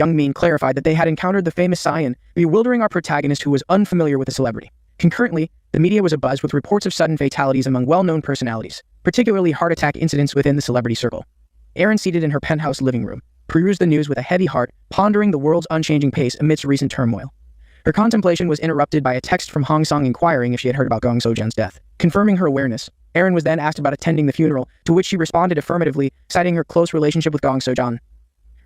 Young Min clarified that they had encountered the famous Cyan, bewildering our protagonist who was unfamiliar with the celebrity. Concurrently, the media was abuzz with reports of sudden fatalities among well-known personalities, particularly heart attack incidents within the celebrity circle. Erin, seated in her penthouse living room, perused the news with a heavy heart, pondering the world's unchanging pace amidst recent turmoil. Her contemplation was interrupted by a text from Hong Song inquiring if she had heard about Gong Seo-jun's death. Confirming her awareness, Erin was then asked about attending the funeral, to which she responded affirmatively, citing her close relationship with Gong Seo-jun.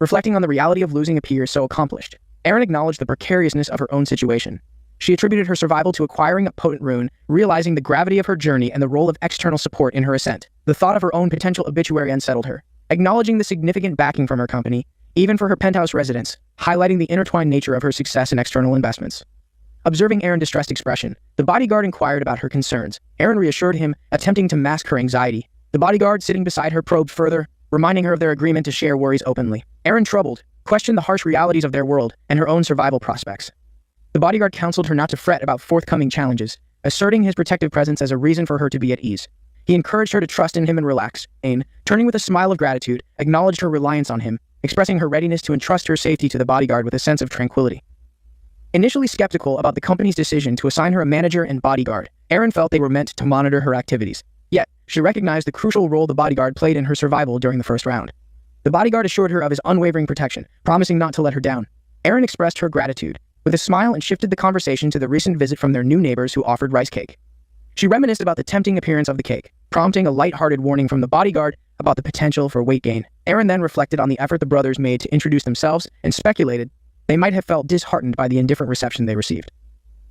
Reflecting on the reality of losing a peer so accomplished, Erin acknowledged the precariousness of her own situation. She attributed her survival to acquiring a potent rune, realizing the gravity of her journey and the role of external support in her ascent. The thought of her own potential obituary unsettled her, acknowledging the significant backing from her company, even for her penthouse residence, highlighting the intertwined nature of her success and external investments. Observing Erin's distressed expression, the bodyguard inquired about her concerns. Erin reassured him, attempting to mask her anxiety. The bodyguard sitting beside her probed further, reminding her of their agreement to share worries openly. Erin, troubled, questioned the harsh realities of their world and her own survival prospects. The bodyguard counseled her not to fret about forthcoming challenges, asserting his protective presence as a reason for her to be at ease. He encouraged her to trust in him and relax. Ain, turning with a smile of gratitude, acknowledged her reliance on him, expressing her readiness to entrust her safety to the bodyguard with a sense of tranquility. Initially skeptical about the company's decision to assign her a manager and bodyguard, Erin felt they were meant to monitor her activities. Yet, she recognized the crucial role the bodyguard played in her survival during the first round. The bodyguard assured her of his unwavering protection, promising not to let her down. Erin expressed her gratitude with a smile and shifted the conversation to the recent visit from their new neighbors who offered rice cake. She reminisced about the tempting appearance of the cake, prompting a light-hearted warning from the bodyguard about the potential for weight gain. Erin then reflected on the effort the brothers made to introduce themselves and speculated they might have felt disheartened by the indifferent reception they received.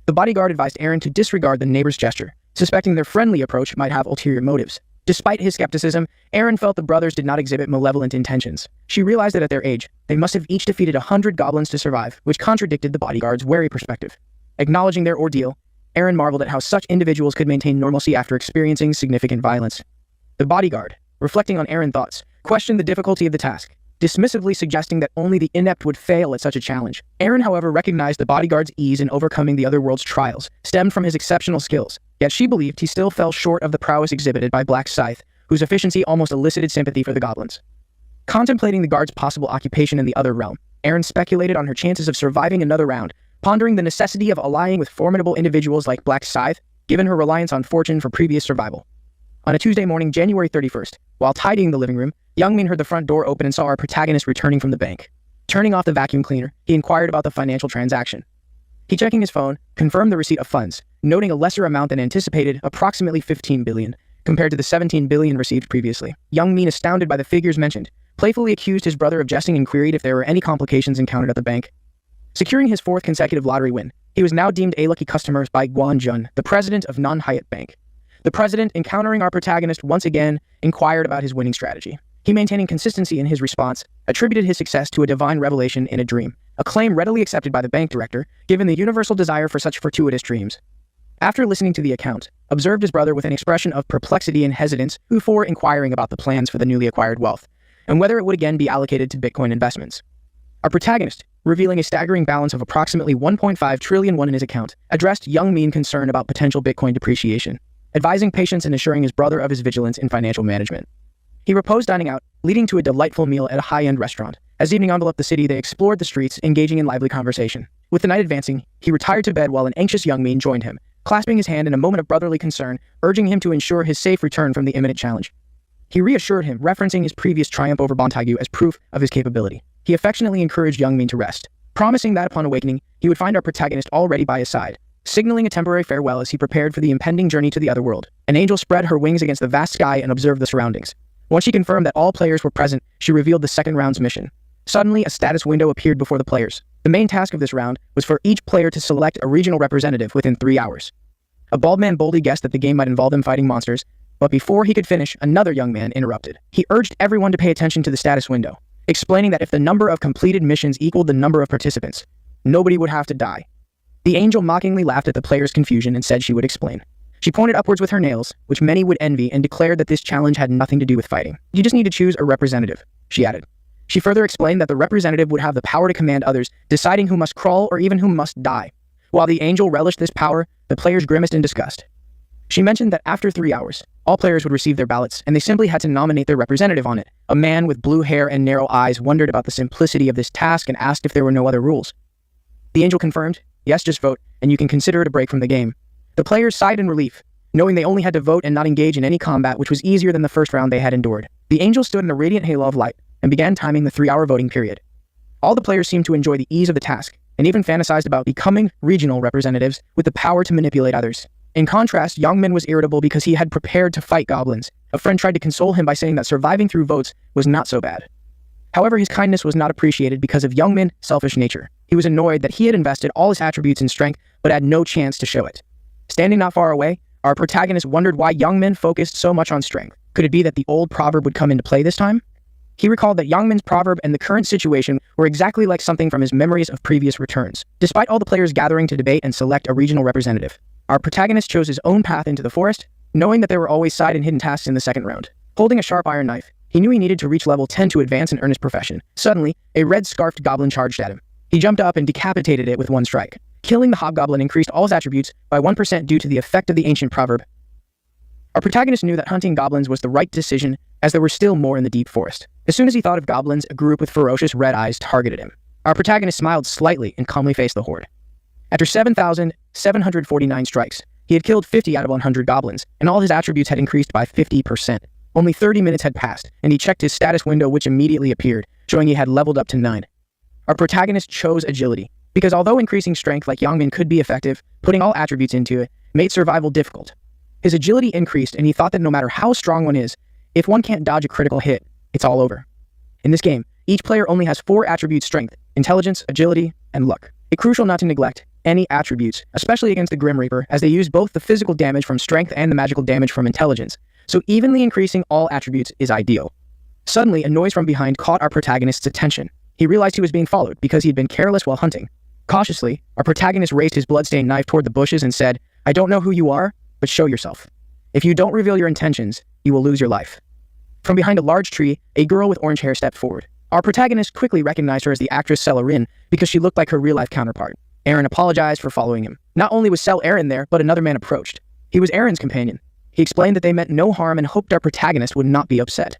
The bodyguard advised Erin to disregard the neighbor's gesture, suspecting their friendly approach might have ulterior motives. Despite his skepticism, Erin felt the brothers did not exhibit malevolent intentions. She realized that at their age, they must have each defeated 100 goblins to survive, which contradicted the bodyguard's wary perspective. Acknowledging their ordeal, Erin marveled at how such individuals could maintain normalcy after experiencing significant violence. The bodyguard, reflecting on Erin's thoughts, questioned the difficulty of the task, dismissively suggesting that only the inept would fail at such a challenge. Erin, however, recognized the bodyguard's ease in overcoming the other world's trials stemmed from his exceptional skills, yet she believed he still fell short of the prowess exhibited by Black Scythe, whose efficiency almost elicited sympathy for the goblins. Contemplating the guard's possible occupation in the other realm, Erin speculated on her chances of surviving another round, pondering the necessity of allying with formidable individuals like Black Scythe, given her reliance on fortune for previous survival. On a Tuesday morning, January 31st, while tidying the living room, Young Min heard the front door open and saw our protagonist returning from the bank. Turning off the vacuum cleaner, he inquired about the financial transaction. He, checking his phone, confirmed the receipt of funds, noting a lesser amount than anticipated, approximately 15 billion, compared to the 17 billion received previously. Young Min, astounded by the figures mentioned, playfully accused his brother of jesting and queried if there were any complications encountered at the bank. Securing his fourth consecutive lottery win, he was now deemed a lucky customer by Guan Jun, the president of Non-Hyatt Bank. The president, encountering our protagonist once again, inquired about his winning strategy. He, maintaining consistency in his response, attributed his success to a divine revelation in a dream, a claim readily accepted by the bank director, given the universal desire for such fortuitous dreams. After listening to the account, observed his brother with an expression of perplexity and hesitance before inquiring about the plans for the newly acquired wealth, and whether it would again be allocated to Bitcoin investments. Our protagonist, revealing a staggering balance of approximately 1.5 trillion won in his account, addressed Young Min concern about potential Bitcoin depreciation, advising patience and assuring his brother of his vigilance in financial management. He proposed dining out, leading to a delightful meal at a high-end restaurant. As evening enveloped the city, they explored the streets, engaging in lively conversation. With the night advancing, he retired to bed while an anxious Young Min joined him, clasping his hand in a moment of brotherly concern, urging him to ensure his safe return from the imminent challenge. He reassured him, referencing his previous triumph over Bontagu as proof of his capability. He affectionately encouraged Young Min to rest, promising that upon awakening, he would find our protagonist already by his side, signaling a temporary farewell as he prepared for the impending journey to the other world. An angel spread her wings against the vast sky and observed the surroundings. Once she confirmed that all players were present, she revealed the second round's mission. Suddenly, a status window appeared before the players. The main task of this round was for each player to select a regional representative within 3 hours. A bald man boldly guessed that the game might involve them fighting monsters, but before he could finish, another young man interrupted. He urged everyone to pay attention to the status window, explaining that if the number of completed missions equaled the number of participants, nobody would have to die. The angel mockingly laughed at the players' confusion and said she would explain. She pointed upwards with her nails, which many would envy, and declared that this challenge had nothing to do with fighting. You just need to choose a representative, she added. She further explained that the representative would have the power to command others, deciding who must crawl or even who must die. While the angel relished this power, the players grimaced in disgust. She mentioned that after 3 hours, All players would receive their ballots, and they simply had to nominate their representative on it. A man with blue hair and narrow eyes wondered about the simplicity of this task and asked if there were no other rules. The angel confirmed, "Yes, just vote, and you can consider it a break from the game." The players sighed in relief, knowing they only had to vote and not engage in any combat, which was easier than the first round they had endured. The angel stood in a radiant halo of light and began timing the 3-hour voting period. All the players seemed to enjoy the ease of the task, and even fantasized about becoming regional representatives with the power to manipulate others. In contrast, Youngmin was irritable because he had prepared to fight goblins. A friend tried to console him by saying that surviving through votes was not so bad. However, his kindness was not appreciated because of Youngmin's selfish nature. He was annoyed that he had invested all his attributes in strength but had no chance to show it. Standing not far away, our protagonist wondered why Youngmin focused so much on strength. Could it be that the old proverb would come into play this time? He recalled that Youngmin's proverb and the current situation were exactly like something from his memories of previous returns. Despite all the players gathering to debate and select a regional representative, our protagonist chose his own path into the forest, knowing that there were always side and hidden tasks in the second round. Holding a sharp iron knife, he knew he needed to reach level 10 to advance and earn his profession. Suddenly, a red-scarfed goblin charged at him. He jumped up and decapitated it with one strike. Killing the hobgoblin increased all his attributes by 1% due to the effect of the ancient proverb. Our protagonist knew that hunting goblins was the right decision, as there were still more in the deep forest. As soon as he thought of goblins, a group with ferocious red eyes targeted him. Our protagonist smiled slightly and calmly faced the horde. After 7,749 strikes, he had killed 50 out of 100 goblins, and all his attributes had increased by 50%. Only 30 minutes had passed, and he checked his status window, which immediately appeared, showing he had leveled up to 9. Our protagonist chose agility, because although increasing strength like Youngmin could be effective, putting all attributes into it made survival difficult. His agility increased, and he thought that no matter how strong one is, if one can't dodge a critical hit, it's all over. In this game, each player only has 4 attributes: strength, intelligence, agility, and luck. It's crucial not to neglect any attributes, especially against the Grim Reaper, as they use both the physical damage from strength and the magical damage from intelligence, so evenly increasing all attributes is ideal. Suddenly, a noise from behind caught our protagonist's attention. He realized he was being followed because he had been careless while hunting. Cautiously, our protagonist raised his bloodstained knife toward the bushes and said, "I don't know who you are, but show yourself. If you don't reveal your intentions, you will lose your life." From behind a large tree, a girl with orange hair stepped forward. Our protagonist quickly recognized her as the actress Sel Erin because she looked like her real-life counterpart. Aaron apologized for following him. Not only was Sel Erin there, but another man approached. He was Aaron's companion. He explained that they meant no harm and hoped our protagonist would not be upset.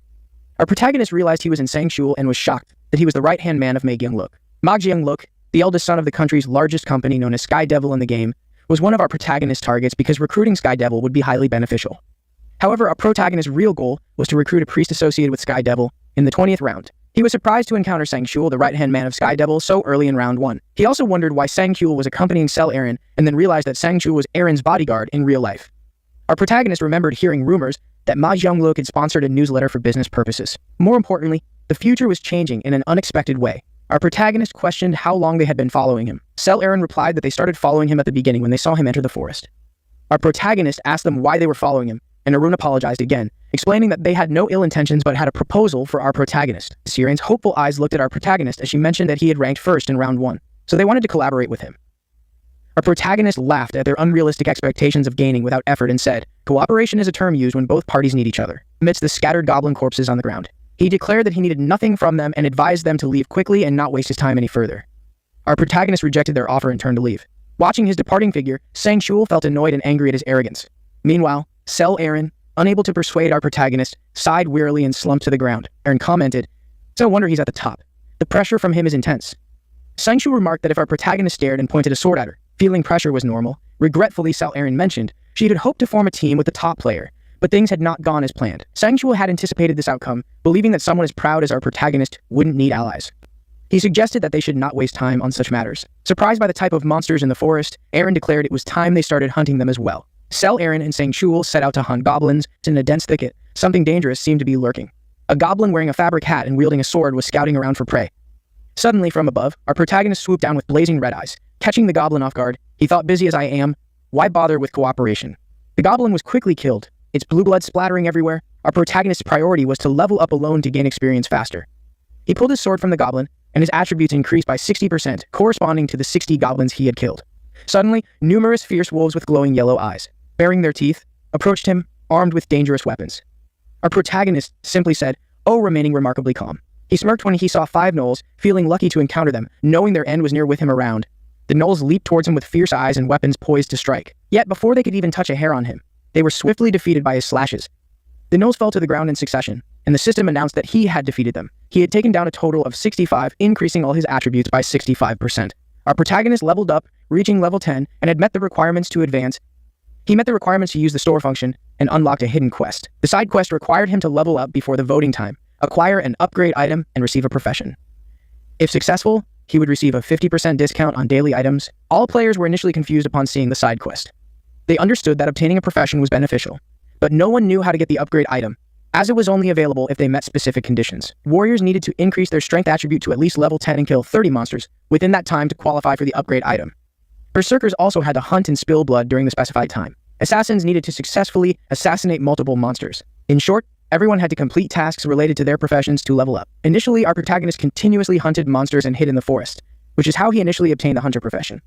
Our protagonist realized he was in Sangshul and was shocked that he was the right-hand man of Maegyung-luk. Maegyung-luk, the eldest son of the country's largest company known as Sky Devil in the game, was one of our protagonist's targets because recruiting Sky Devil would be highly beneficial. However, our protagonist's real goal was to recruit a priest associated with Sky Devil in the 20th round. He was surprised to encounter Sangshul, the right-hand man of Sky Devil, so early in round 1. He also wondered why Sangshul was accompanying Sel Erin, and then realized that Sangshul was Aaron's bodyguard in real life. Our protagonist remembered hearing rumors that Maegyung-luk had sponsored a newsletter for business purposes. More importantly, the future was changing in an unexpected way. Our protagonist questioned how long they had been following him. Sel Erin replied that they started following him at the beginning when they saw him enter the forest. Our protagonist asked them why they were following him, and Arun apologized again, explaining that they had no ill intentions but had a proposal for our protagonist. Siren's hopeful eyes looked at our protagonist as she mentioned that he had ranked first in round 1, so they wanted to collaborate with him. Our protagonist laughed at their unrealistic expectations of gaining without effort and said, "Cooperation is a term used when both parties need each other." Amidst the scattered goblin corpses on the ground, he declared that he needed nothing from them and advised them to leave quickly and not waste his time any further. Our protagonist rejected their offer and turned to leave. Watching his departing figure, Sangshul felt annoyed and angry at his arrogance. Meanwhile, Sel Erin, unable to persuade our protagonist, sighed wearily and slumped to the ground. Erin commented, "It's no wonder he's at the top. The pressure from him is intense." Sangshul remarked that if our protagonist stared and pointed a sword at her, feeling pressure was normal. Regretfully, Sel Erin mentioned she had hoped to form a team with the top player, but things had not gone as planned. Sangshul had anticipated this outcome, believing that someone as proud as our protagonist wouldn't need allies. He suggested that they should not waste time on such matters. Surprised by the type of monsters in the forest, Erin declared it was time they started hunting them as well. Sel Erin and Sangshul set out to hunt goblins. In a dense thicket, something dangerous seemed to be lurking. A goblin wearing a fabric hat and wielding a sword was scouting around for prey. Suddenly, from above, our protagonist swooped down with blazing red eyes. Catching the goblin off guard, he thought, "Busy as I am, why bother with cooperation?" The goblin was quickly killed, its blue blood splattering everywhere. Our protagonist's priority was to level up alone to gain experience faster. He pulled his sword from the goblin, and his attributes increased by 60%, corresponding to the 60 goblins he had killed. Suddenly, numerous fierce wolves with glowing yellow eyes, baring their teeth, approached him, armed with dangerous weapons. Our protagonist simply said, "Oh," remaining remarkably calm. He smirked when he saw 5 gnolls, feeling lucky to encounter them, knowing their end was near with him around. The gnolls leaped towards him with fierce eyes and weapons poised to strike. Yet before they could even touch a hair on him, they were swiftly defeated by his slashes. The gnolls fell to the ground in succession, and the system announced that he had defeated them. He had taken down a total of 65, increasing all his attributes by 65%. Our protagonist leveled up, reaching level 10, and had met the requirements to advance. He met the requirements to use the store function and unlocked a hidden quest. The side quest required him to level up before the voting time, acquire an upgrade item, and receive a profession. If successful, he would receive a 50% discount on daily items. All players were initially confused upon seeing the side quest. They understood that obtaining a profession was beneficial, but no one knew how to get the upgrade item, as it was only available if they met specific conditions. Warriors needed to increase their strength attribute to at least level 10 and kill 30 monsters within that time to qualify for the upgrade item. Berserkers also had to hunt and spill blood during the specified time. Assassins needed to successfully assassinate multiple monsters. In short, everyone had to complete tasks related to their professions to level up. Initially, our protagonist continuously hunted monsters and hid in the forest, which is how he initially obtained the hunter profession.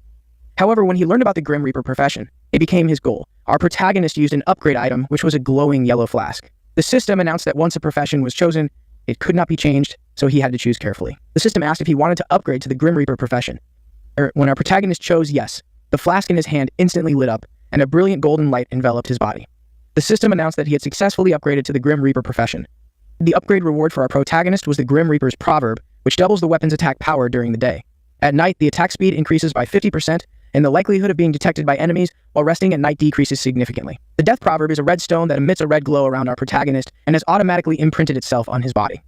However, when he learned about the Grim Reaper profession, it became his goal. Our protagonist used an upgrade item, which was a glowing yellow flask. The system announced that once a profession was chosen, it could not be changed, so he had to choose carefully. The system asked if he wanted to upgrade to the Grim Reaper profession. When our protagonist chose yes, the flask in his hand instantly lit up, and a brilliant golden light enveloped his body. The system announced that he had successfully upgraded to the Grim Reaper profession. The upgrade reward for our protagonist was the Grim Reaper's proverb, which doubles the weapon's attack power during the day. At night, the attack speed increases by 50%, and the likelihood of being detected by enemies while resting at night decreases significantly. The death proverb is a red stone that emits a red glow around our protagonist and has automatically imprinted itself on his body.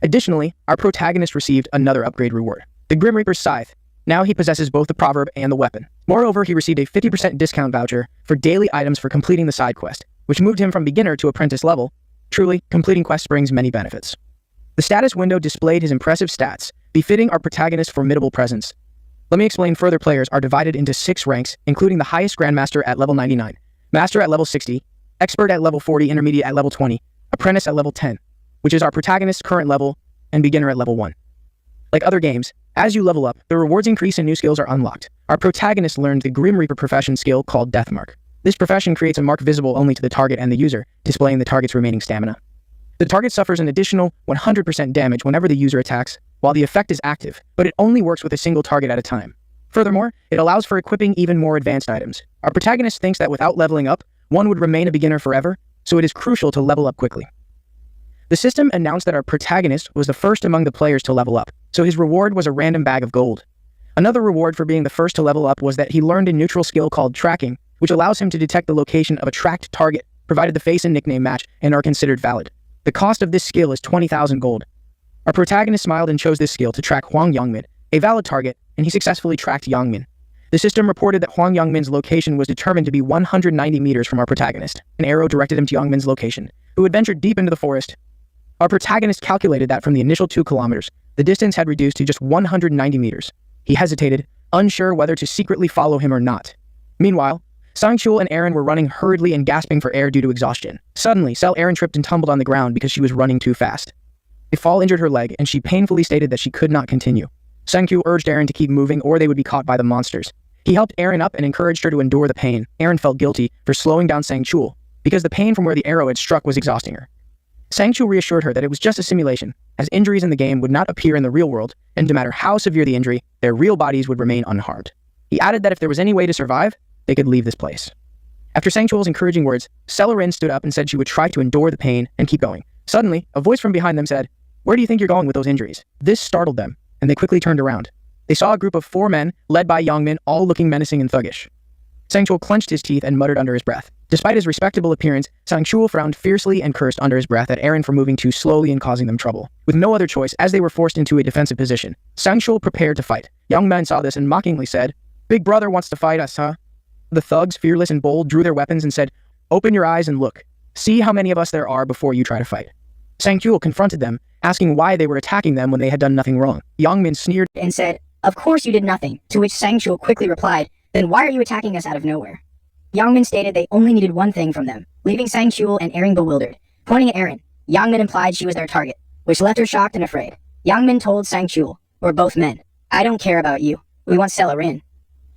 Additionally, our protagonist received another upgrade reward, the Grim Reaper's scythe. Now he possesses both the proverb and the weapon. Moreover, he received a 50% discount voucher for daily items for completing the side quest, which moved him from beginner to apprentice level. Truly, completing quests brings many benefits. The status window displayed his impressive stats, befitting our protagonist's formidable presence. Let me explain further. Players are divided into 6 ranks, including the highest Grandmaster at level 99, Master at level 60, Expert at level 40, Intermediate at level 20, Apprentice at level 10, which is our protagonist's current level, and Beginner at level 1. Like other games, as you level up, the rewards increase and new skills are unlocked. Our protagonist learned the Grim Reaper profession skill called Death Mark. This profession creates a mark visible only to the target and the user, displaying the target's remaining stamina. The target suffers an additional 100% damage whenever the user attacks, while the effect is active, but it only works with a single target at a time. Furthermore, it allows for equipping even more advanced items. Our protagonist thinks that without leveling up, one would remain a beginner forever, so it is crucial to level up quickly. The system announced that our protagonist was the first among the players to level up, so his reward was a random bag of gold. Another reward for being the first to level up was that he learned a neutral skill called tracking, which allows him to detect the location of a tracked target, provided the face and nickname match and are considered valid. The cost of this skill is 20,000 gold. Our protagonist smiled and chose this skill to track Huang Yongmin, a valid target, and he successfully tracked Yongmin. The system reported that Huang Yongmin's location was determined to be 190 meters from our protagonist. An arrow directed him to Yongmin's location, who had ventured deep into the forest. Our protagonist calculated that from the initial 2 kilometers, the distance had reduced to just 190 meters. He hesitated, unsure whether to secretly follow him or not. Meanwhile, Sangchul and Aaron were running hurriedly and gasping for air due to exhaustion. Suddenly, Sel Aaron tripped and tumbled on the ground because she was running too fast. A fall injured her leg, and she painfully stated that she could not continue. Sangchul urged Aaron to keep moving or they would be caught by the monsters. He helped Aaron up and encouraged her to endure the pain. Aaron felt guilty for slowing down Sangchul, because the pain from where the arrow had struck was exhausting her. Sangchul reassured her that it was just a simulation, as injuries in the game would not appear in the real world, and no matter how severe the injury, their real bodies would remain unharmed. He added that if there was any way to survive, they could leave this place. After Sangchul's encouraging words, Celerin stood up and said she would try to endure the pain and keep going. Suddenly, a voice from behind them said, "Where do you think you're going with those injuries?" This startled them, and they quickly turned around. They saw a group of 4 men, led by Yongmin, all looking menacing and thuggish. Sangchul clenched his teeth and muttered under his breath. Despite his respectable appearance, Sangchul frowned fiercely and cursed under his breath at Aaron for moving too slowly and causing them trouble. With no other choice, as they were forced into a defensive position, Sangchul prepared to fight. Yongmin saw this and mockingly said, "Big brother wants to fight us, huh?" The thugs, fearless and bold, drew their weapons and said, "Open your eyes and look. See how many of us there are before you try to fight." Sangchul confronted them, asking why they were attacking them when they had done nothing wrong. Yongmin sneered and said, "Of course you did nothing," to which Sangchul quickly replied, "Then why are you attacking us out of nowhere?" Yongmin stated they only needed one thing from them, leaving Sangchul and Aaron bewildered. Pointing at Aaron, Yongmin implied she was their target, which left her shocked and afraid. Yongmin told Sangchul, "We're both men. I don't care about you. We want Celerin."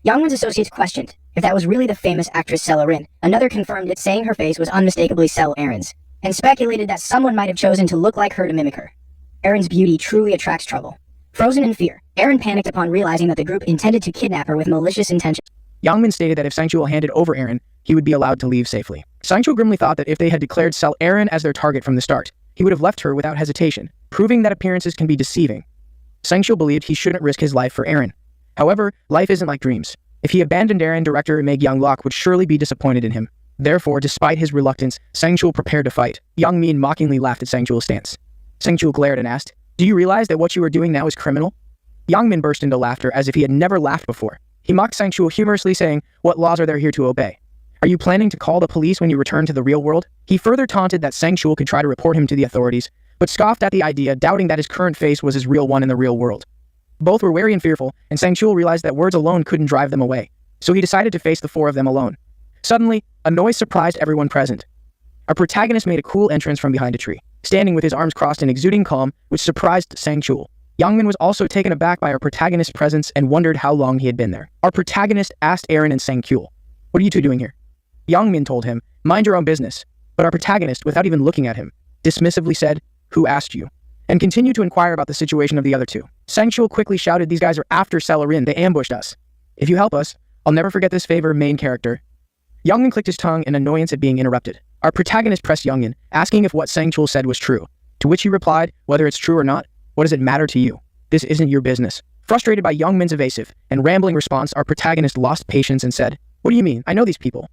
Yongmin's associates questioned if that was really the famous actress Celerin. Another confirmed it, saying her face was unmistakably Cel Aaron's, and speculated that someone might have chosen to look like her to mimic her. Aaron's beauty truly attracts trouble. Frozen in fear, Aaron panicked upon realizing that the group intended to kidnap her with malicious intentions. Yangmin stated that if Sangchul handed over Aaron, he would be allowed to leave safely. Sangchul grimly thought that if they had declared Aaron as their target from the start, he would have left her without hesitation, proving that appearances can be deceiving. Sangchul believed he shouldn't risk his life for Aaron. However, life isn't like dreams. If he abandoned Aaron, director Meg Young-lok would surely be disappointed in him. Therefore, despite his reluctance, Sangchul prepared to fight. Young-min mockingly laughed at Sangchul's stance. Sangchul glared and asked, "Do you realize that what you are doing now is criminal?" Young-min burst into laughter as if he had never laughed before. He mocked Sangchul humorously, saying, "What laws are there here to obey? Are you planning to call the police when you return to the real world?" He further taunted that Sangchul could try to report him to the authorities, but scoffed at the idea, doubting that his current face was his real one in the real world. Both were wary and fearful, and Sangchul realized that words alone couldn't drive them away, so he decided to face the four of them alone. Suddenly, a noise surprised everyone present. Our protagonist made a cool entrance from behind a tree, standing with his arms crossed and exuding calm, which surprised Sangchul. Youngmin was also taken aback by our protagonist's presence and wondered how long he had been there. Our protagonist asked Aaron and Sangchul, "What are you two doing here?" Youngmin told him, "Mind your own business," but our protagonist, without even looking at him, dismissively said, "Who asked you?" and continued to inquire about the situation of the other two. Sangchul quickly shouted, "These guys are after Aaron, they ambushed us. If you help us, I'll never forget this favor, main character." Youngmin clicked his tongue in annoyance at being interrupted. Our protagonist pressed Youngmin, asking if what Sangchul said was true, to which he replied, "Whether it's true or not, what does it matter to you? This isn't your business." Frustrated by Youngmin's evasive and rambling response, our protagonist lost patience and said, "What do you mean? I know these people."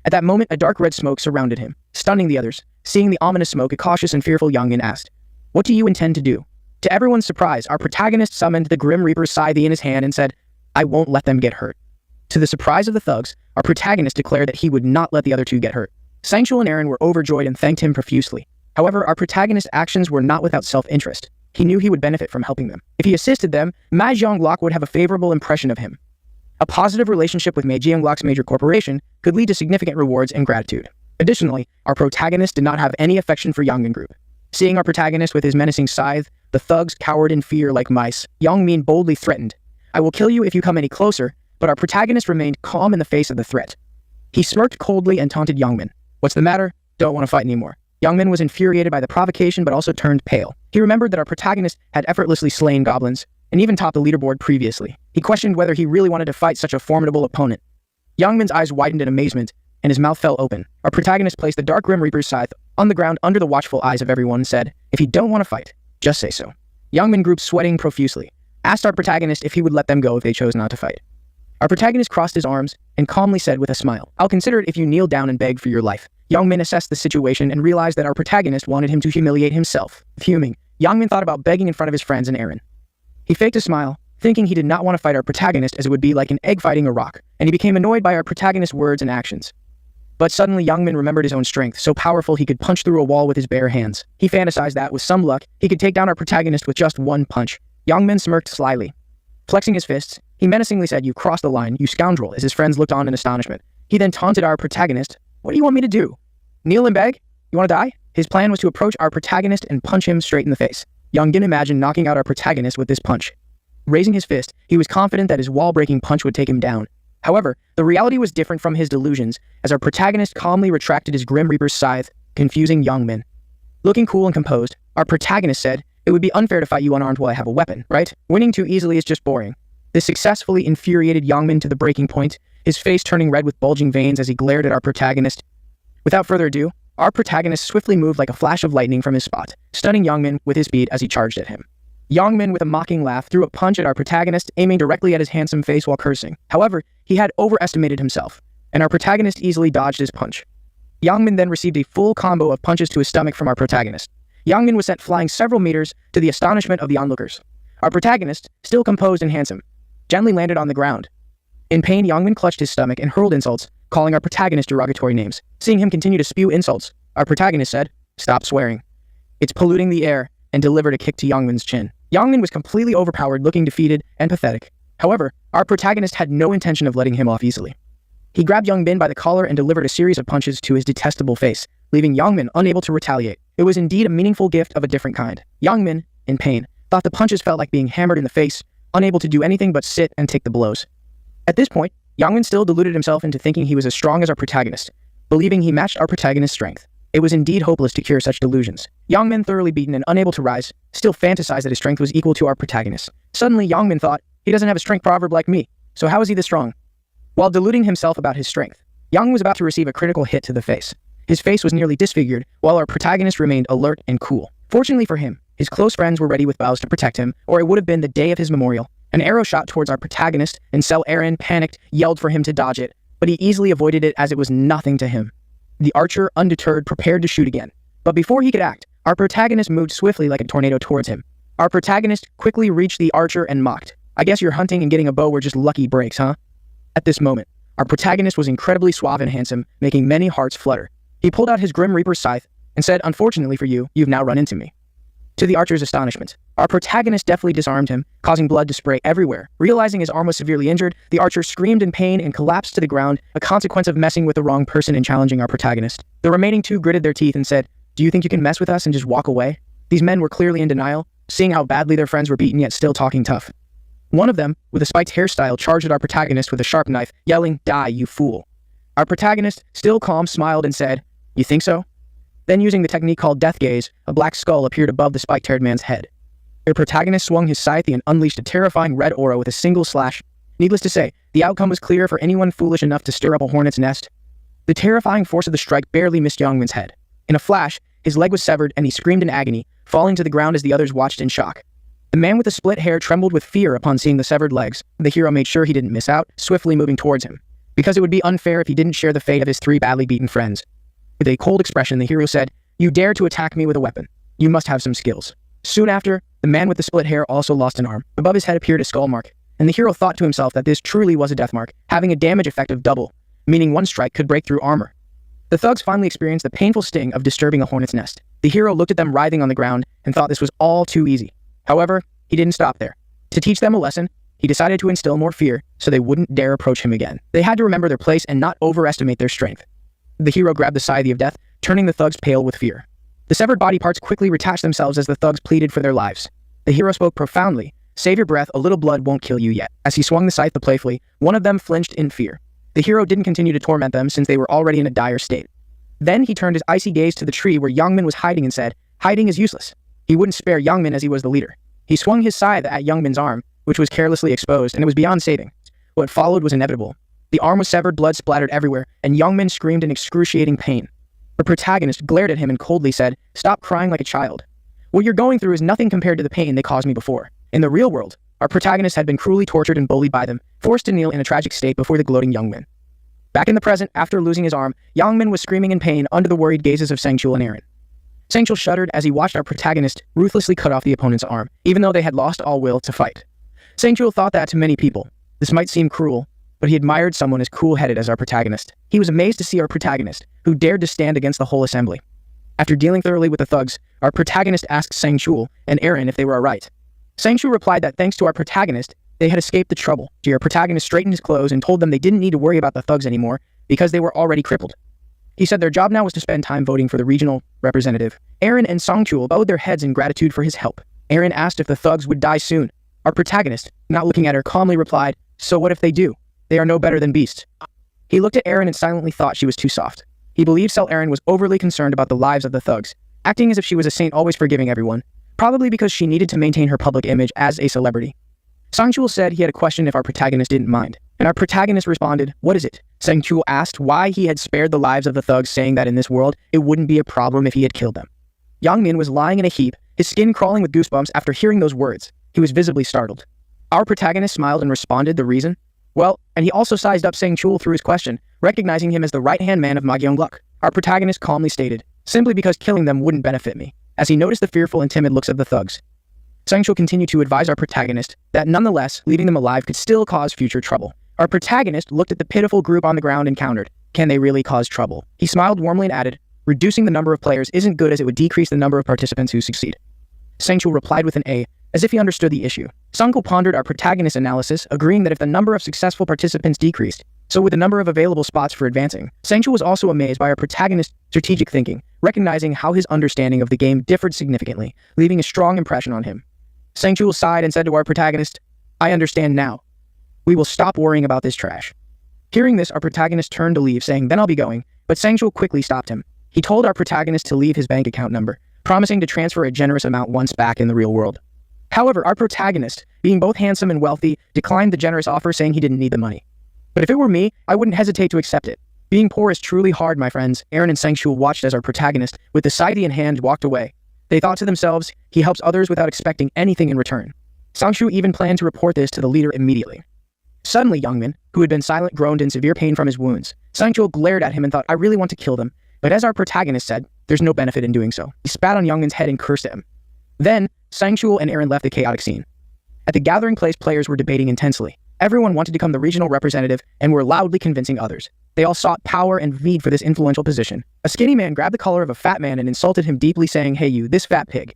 At that moment, a dark red smoke surrounded him, stunning the others. Seeing the ominous smoke, a cautious and fearful Youngmin asked, "What do you intend to do?" To everyone's surprise, our protagonist summoned the Grim Reaper's scythe in his hand and said, "I won't let them get hurt." To the surprise of the thugs, our protagonist declared that he would not let the other two get hurt. Sangchul and Aaron were overjoyed and thanked him profusely. However, our protagonist's actions were not without self-interest. He knew he would benefit from helping them. If he assisted them, Ma Jianglok would have a favorable impression of him. A positive relationship with Ma Jianglok's major corporation could lead to significant rewards and gratitude. Additionally, our protagonist did not have any affection for Youngmin Group. Seeing our protagonist with his menacing scythe, the thugs cowered in fear like mice. Youngmin boldly threatened, "I will kill you if you come any closer," but our protagonist remained calm in the face of the threat. He smirked coldly and taunted Youngmin. "What's the matter? Don't want to fight anymore." Youngmin was infuriated by the provocation but also turned pale. He remembered that our protagonist had effortlessly slain goblins, and even topped the leaderboard previously. He questioned whether he really wanted to fight such a formidable opponent. Youngmin's eyes widened in amazement, and his mouth fell open. Our protagonist placed the Dark Grim Reaper's scythe on the ground under the watchful eyes of everyone and said, "If you don't want to fight, just say so." Youngmin Group, sweating profusely, asked our protagonist if he would let them go if they chose not to fight. Our protagonist crossed his arms and calmly said with a smile, "I'll consider it if you kneel down and beg for your life." Youngmin assessed the situation and realized that our protagonist wanted him to humiliate himself. Fuming, Youngmin thought about begging in front of his friends and Aaron. He faked a smile, thinking he did not want to fight our protagonist as it would be like an egg fighting a rock, and he became annoyed by our protagonist's words and actions. But suddenly Youngmin remembered his own strength, so powerful he could punch through a wall with his bare hands. He fantasized that, with some luck, he could take down our protagonist with just one punch. Youngmin smirked slyly. Flexing his fists, he menacingly said, "You crossed the line, you scoundrel," as his friends looked on in astonishment. He then taunted our protagonist, "What do you want me to do? Kneel and beg? You want to die?" His plan was to approach our protagonist and punch him straight in the face. Youngmin imagined knocking out our protagonist with this punch. Raising his fist, he was confident that his wall-breaking punch would take him down. However, the reality was different from his delusions, as our protagonist calmly retracted his Grim Reaper's scythe, confusing Youngmin. Looking cool and composed, our protagonist said, "It would be unfair to fight you unarmed while I have a weapon, right? Winning too easily is just boring." This successfully infuriated Youngmin to the breaking point, his face turning red with bulging veins as he glared at our protagonist. Without further ado, our protagonist swiftly moved like a flash of lightning from his spot, stunning Youngmin with his speed as he charged at him. Youngmin, with a mocking laugh, threw a punch at our protagonist, aiming directly at his handsome face while cursing. However, he had overestimated himself, and our protagonist easily dodged his punch. Youngmin then received a full combo of punches to his stomach from our protagonist. Youngmin was sent flying several meters to the astonishment of the onlookers. Our protagonist, still composed and handsome, gently landed on the ground. In pain, Youngmin clutched his stomach and hurled insults, calling our protagonist derogatory names. Seeing him continue to spew insults, our protagonist said, "Stop swearing. It's polluting the air," and delivered a kick to Youngmin's chin. Youngmin was completely overpowered, looking defeated and pathetic. However, our protagonist had no intention of letting him off easily. He grabbed Youngmin by the collar and delivered a series of punches to his detestable face, leaving Youngmin unable to retaliate. It was indeed a meaningful gift of a different kind. Youngmin, in pain, thought the punches felt like being hammered in the face, unable to do anything but sit and take the blows. At this point, Youngmin still deluded himself into thinking he was as strong as our protagonist, believing he matched our protagonist's strength. It was indeed hopeless to cure such delusions. Youngmin, thoroughly beaten and unable to rise, still fantasized that his strength was equal to our protagonist. Suddenly, Youngmin thought, "He doesn't have a strength proverb like me, so how is he this strong?" While deluding himself about his strength, Yang was about to receive a critical hit to the face. His face was nearly disfigured, while our protagonist remained alert and cool. Fortunately for him, his close friends were ready with bows to protect him, or it would have been the day of his memorial. An arrow shot towards our protagonist, and Aaron, panicked, yelled for him to dodge it, but he easily avoided it as it was nothing to him. The archer, undeterred, prepared to shoot again. But before he could act, our protagonist moved swiftly like a tornado towards him. Our protagonist quickly reached the archer and mocked, "I guess your hunting and getting a bow were just lucky breaks, huh?" At this moment, our protagonist was incredibly suave and handsome, making many hearts flutter. He pulled out his Grim Reaper's scythe and said, "Unfortunately for you, you've now run into me." To the archer's astonishment, our protagonist deftly disarmed him, causing blood to spray everywhere. Realizing his arm was severely injured, the archer screamed in pain and collapsed to the ground, a consequence of messing with the wrong person and challenging our protagonist. The remaining two gritted their teeth and said, "Do you think you can mess with us and just walk away?" These men were clearly in denial, seeing how badly their friends were beaten yet still talking tough. One of them, with a spiked hairstyle, charged at our protagonist with a sharp knife, yelling, "Die, you fool." Our protagonist, still calm, smiled and said, "You think so?" Then, using the technique called death gaze, a black skull appeared above the spiked-haired man's head. Their protagonist swung his scythe and unleashed a terrifying red aura with a single slash. Needless to say, the outcome was clear for anyone foolish enough to stir up a hornet's nest. The terrifying force of the strike barely missed Youngmin's head. In a flash, his leg was severed and he screamed in agony, falling to the ground as the others watched in shock. The man with the split hair trembled with fear upon seeing the severed legs. The hero made sure he didn't miss out, swiftly moving towards him, because it would be unfair if he didn't share the fate of his three badly beaten friends. With a cold expression, the hero said, "You dare to attack me with a weapon. You must have some skills." Soon after, the man with the split hair also lost an arm. Above his head appeared a skull mark, and the hero thought to himself that this truly was a death mark, having a damage effect of double, meaning one strike could break through armor. The thugs finally experienced the painful sting of disturbing a hornet's nest. The hero looked at them writhing on the ground and thought this was all too easy. However, he didn't stop there. To teach them a lesson, he decided to instill more fear so they wouldn't dare approach him again. They had to remember their place and not overestimate their strength. The hero grabbed the scythe of death, turning the thugs pale with fear. The severed body parts quickly retached themselves as the thugs pleaded for their lives. The hero spoke profoundly, "Save your breath, a little blood won't kill you yet." As he swung the scythe playfully, one of them flinched in fear. The hero didn't continue to torment them since they were already in a dire state. Then he turned his icy gaze to the tree where Youngmin was hiding and said, "Hiding is useless." He wouldn't spare Youngmin as he was the leader. He swung his scythe at Youngmin's arm, which was carelessly exposed, and it was beyond saving. What followed was inevitable. The arm was severed, blood splattered everywhere, and Youngmin screamed in excruciating pain. The protagonist glared at him and coldly said, "Stop crying like a child. What you're going through is nothing compared to the pain they caused me before." In the real world, our protagonist had been cruelly tortured and bullied by them, forced to kneel in a tragic state before the gloating Youngmin. Back in the present, after losing his arm, Youngmin was screaming in pain under the worried gazes of Sangchul and Aaron. Sangchul shuddered as he watched our protagonist ruthlessly cut off the opponent's arm, even though they had lost all will to fight. Sangchul thought that to many people, this might seem cruel, but he admired someone as cool-headed as our protagonist. He was amazed to see our protagonist, who dared to stand against the whole assembly. After dealing thoroughly with the thugs, our protagonist asked Sangchul and Aaron if they were alright. Sangchul replied that thanks to our protagonist, they had escaped the trouble. Our protagonist straightened his clothes and told them they didn't need to worry about the thugs anymore because they were already crippled. He said their job now was to spend time voting for the regional representative. Aaron and Sangchul bowed their heads in gratitude for his help. Aaron asked if the thugs would die soon. Our protagonist, not looking at her, calmly replied, "So what if they do? They are no better than beasts." He looked at Aaron and silently thought she was too soft. He believed Aaron was overly concerned about the lives of the thugs, acting as if she was a saint always forgiving everyone, probably because she needed to maintain her public image as a celebrity. Sangchul said he had a question if our protagonist didn't mind, and our protagonist responded, "What is it?" Sangchul asked why he had spared the lives of the thugs, saying that in this world, it wouldn't be a problem if he had killed them. Youngmin was lying in a heap, his skin crawling with goosebumps after hearing those words. He was visibly startled. Our protagonist smiled and responded, "The reason?" Well, and he also sized up Sangchul through his question, recognizing him as the right-hand man of Ma Gyeongluk. Our protagonist calmly stated, "Simply because killing them wouldn't benefit me," as he noticed the fearful and timid looks of the thugs. Sangchul continued to advise our protagonist that nonetheless, leaving them alive could still cause future trouble. Our protagonist looked at the pitiful group on the ground and countered, "Can they really cause trouble?" He smiled warmly and added, "Reducing the number of players isn't good as it would decrease the number of participants who succeed." Sangchul replied with an A, as if he understood the issue. Sangchul pondered our protagonist's analysis, agreeing that if the number of successful participants decreased, so would the number of available spots for advancing. Sangchul was also amazed by our protagonist's strategic thinking, recognizing how his understanding of the game differed significantly, leaving a strong impression on him. Sangchul sighed and said to our protagonist, "I understand now. We will stop worrying about this trash." Hearing this, our protagonist turned to leave, saying, "Then I'll be going," but Sangchul quickly stopped him. He told our protagonist to leave his bank account number, promising to transfer a generous amount once back in the real world. However, our protagonist, being both handsome and wealthy, declined the generous offer, saying he didn't need the money. But if it were me, I wouldn't hesitate to accept it. Being poor is truly hard, my friends. Aaron and Sangshul watched as our protagonist, with the scythe in hand, walked away. They thought to themselves, he helps others without expecting anything in return. Sangshu even planned to report this to the leader immediately. Suddenly, Youngmin, who had been silent, groaned in severe pain from his wounds. Sangshul glared at him and thought, I really want to kill them. But as our protagonist said, there's no benefit in doing so. He spat on Youngmin's head and cursed at him. Then, Sangshul and Aaron left the chaotic scene. At the gathering place, players were debating intensely. Everyone wanted to become the regional representative and were loudly convincing others. They all sought power and vied for this influential position. A skinny man grabbed the collar of a fat man and insulted him deeply, saying, Hey you, this fat pig.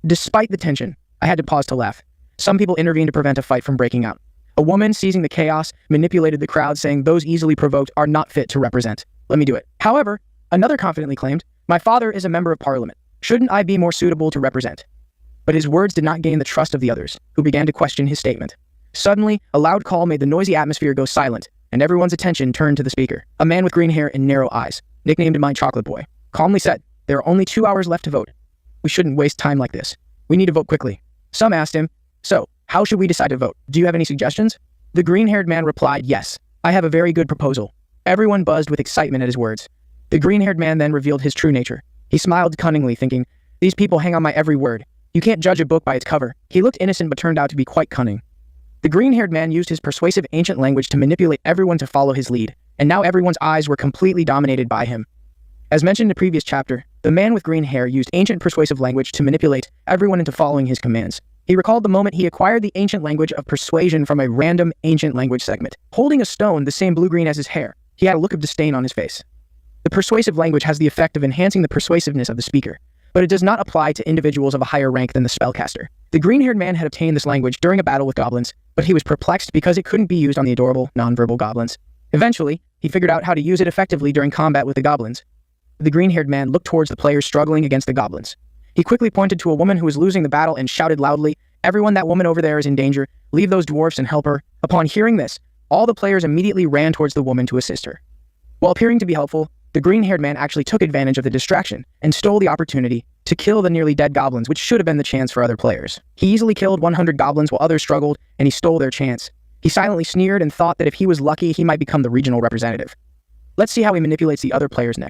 Despite the tension, I had to pause to laugh. Some people intervened to prevent a fight from breaking out. A woman, seizing the chaos, manipulated the crowd, saying those easily provoked are not fit to represent. Let me do it. However, another confidently claimed, My father is a member of parliament. Shouldn't I be more suitable to represent? But his words did not gain the trust of the others, who began to question his statement. Suddenly, a loud call made the noisy atmosphere go silent, and everyone's attention turned to the speaker. A man with green hair and narrow eyes, nicknamed My Chocolate Boy, calmly said, There are only 2 hours left to vote. We shouldn't waste time like this. We need to vote quickly. Some asked him, So, how should we decide to vote? Do you have any suggestions? The green-haired man replied, Yes, I have a very good proposal. Everyone buzzed with excitement at his words. The green-haired man then revealed his true nature. He smiled cunningly, thinking, These people hang on my every word. You can't judge a book by its cover. He looked innocent but turned out to be quite cunning. The green-haired man used his persuasive ancient language to manipulate everyone to follow his lead, and now everyone's eyes were completely dominated by him. As mentioned in the previous chapter, the man with green hair used ancient persuasive language to manipulate everyone into following his commands. He recalled the moment he acquired the ancient language of persuasion from a random ancient language segment. Holding a stone the same blue-green as his hair, he had a look of disdain on his face. The persuasive language has the effect of enhancing the persuasiveness of the speaker, but it does not apply to individuals of a higher rank than the spellcaster. The green-haired man had obtained this language during a battle with goblins, but he was perplexed because it couldn't be used on the adorable, non-verbal goblins. Eventually, he figured out how to use it effectively during combat with the goblins. The green-haired man looked towards the players struggling against the goblins. He quickly pointed to a woman who was losing the battle and shouted loudly, Everyone, that woman over there is in danger. Leave those dwarfs and help her. Upon hearing this, all the players immediately ran towards the woman to assist her. While appearing to be helpful, the green-haired man actually took advantage of the distraction and stole the opportunity to kill the nearly dead goblins, which should have been the chance for other players. He easily killed 100 goblins while others struggled, and he stole their chance. He silently sneered and thought that if he was lucky, he might become the regional representative. Let's see how he manipulates the other players next.